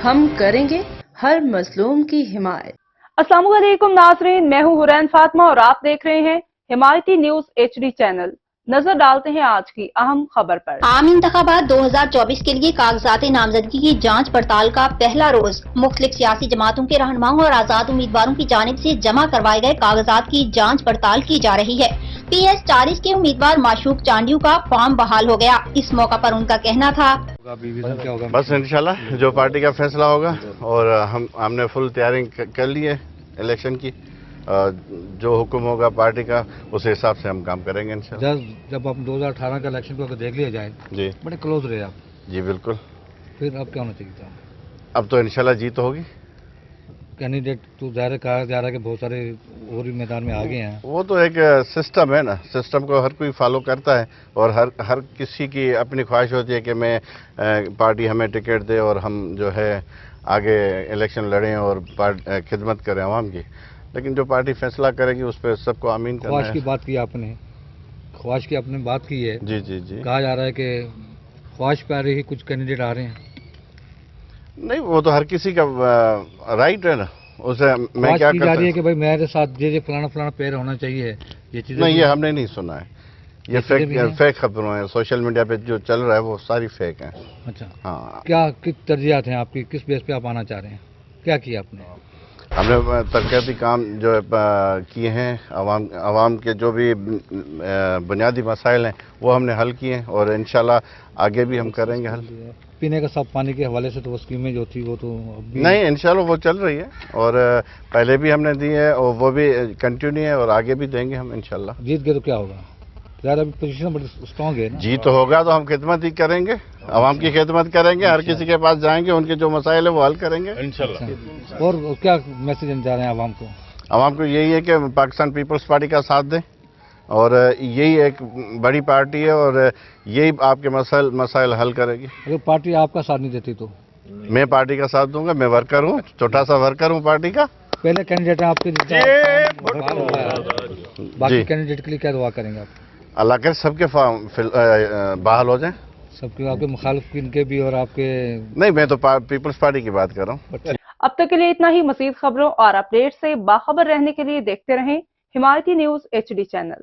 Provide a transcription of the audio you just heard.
ہم کریں گے ہر مظلوم کی حمایت۔ السلام علیکم ناظرین، میں ہوں حورین فاطمہ اور آپ دیکھ رہے ہیں حمایتی نیوز HD چینل۔ نظر ڈالتے ہیں آج کی اہم خبر پر۔ عام انتخابات 2024 کے لیے کاغذات نامزدگی کی جانچ پڑتال کا پہلا روز۔ مختلف سیاسی جماعتوں کے رہنماؤں اور آزاد امیدواروں کی جانب سے جمع کروائے گئے کاغذات کی جانچ پڑتال کی جا رہی ہے۔ PS 40 کے امیدوار معشوق چانڈیو کا فارم بحال ہو گیا۔ اس موقع پر ان کا کہنا تھا، بس انشاءاللہ جو پارٹی کا فیصلہ ہوگا، اور ہم نے فل تیاری کر لی ہے الیکشن کی، جو حکم ہوگا پارٹی کا اس حساب سے ہم کام کریں گے انشاءاللہ۔ جب آپ 2018 کا الیکشن کو دیکھ لیا جائے جی بڑے کلوز رہے آپ، جی بالکل، پھر اب کیا ہونا چاہیے تھا؟ اب تو انشاءاللہ جیت ہوگی۔ کینڈیڈیٹ تو ظاہر کہا جا رہا ہے کہ بہت سارے اور بھی میدان میں آگے ہیں۔ وہ تو ایک سسٹم ہے نا، سسٹم کو ہر کوئی فالو کرتا ہے، اور ہر کسی کی اپنی خواہش ہوتی ہے کہ میں پارٹی ہمیں ٹکٹ دے اور ہم جو ہے آگے الیکشن لڑیں اور خدمت کریں عوام کی، لیکن جو پارٹی فیصلہ کرے گی اس پہ سب کو آمین کرنا ہے۔ خواہش کی بات کی آپ نے، خواہش کی آپ نے بات کی ہے۔ جی جی جی، کہا جا رہا ہے کہ خواہش پہ آ رہی کچھ کینڈیڈیٹ آ رہے ہیں۔ نہیں، وہ تو ہر کسی کا رائٹ ہے نا، اسے میں خواہش کیا کی کر جا سکتا رہی ہے ہوں؟ کہ بھائی میرے ساتھ یہ فلانا فلانا پیر ہونا چاہیے، یہ چیزیں نہیں، یہ ہم نے نہیں سنا ہے، یہ بھی ہیں؟ فیک خبروں ہیں، سوشل میڈیا پہ جو چل رہا ہے وہ ساری فیک ہیں۔ اچھا، ہاں، کیا کس ترجیحات ہیں آپ کی، کس بیس پہ آپ آنا چاہ رہے ہیں، کیا کیا آپ نے؟ ہم نے ترقیاتی کام جو کیے ہیں، عوام کے جو بھی بنیادی مسائل ہیں وہ ہم نے حل کیے ہیں، اور انشاءاللہ آگے بھی ہم کریں گے حل۔ پینے کا صاف پانی کے حوالے سے تو وہ اسکیمیں جو تھی وہ تو اب بھی نہیں، انشاءاللہ وہ چل رہی ہے، اور پہلے بھی ہم نے دی ہے اور وہ بھی کنٹینیو ہے، اور آگے بھی دیں گے ہم انشاءاللہ۔ جیت گئے تو کیا ہوگا؟ زیادہ پوزیشن بڑی اسٹرانگ ہے نا۔ جیت ہوگا تو ہم خدمت ہی کریں گے، عوام کی خدمت کریں گے، ہر کسی کے پاس جائیں گے، ان کے جو مسائل ہیں وہ حل کریں گے انشاءاللہ۔ اور کیا میسج دینا چاہ رہے ہیں عوام کو؟ عوام کو یہی ہے کہ پاکستان پیپلز پارٹی کا ساتھ دیں، اور یہی ایک بڑی پارٹی ہے، اور یہی آپ کے مسائل حل کرے گی۔ اگر پارٹی آپ کا ساتھ نہیں دیتی تو؟ میں پارٹی کا ساتھ دوں گا، میں ورکر ہوں، چھوٹا سا ورکر ہوں پارٹی کا۔ پہلے کینڈیڈیٹ ہیں آپ کے، باقی کینڈیڈیٹ کے لیے کیا دعا کریں گے آپ؟ اللہ کرے سب کے بحال ہو جائیں۔ سب کے، آپ کے مخالفین کے بھی اور آپ کے؟ نہیں، میں تو پیپلز پارٹی کی بات کر رہا ہوں۔ اب تک کے لیے اتنا ہی۔ مزید خبروں اور اپڈیٹ سے باخبر رہنے کے لیے دیکھتے رہیں حمایتی نیوز HD چینل۔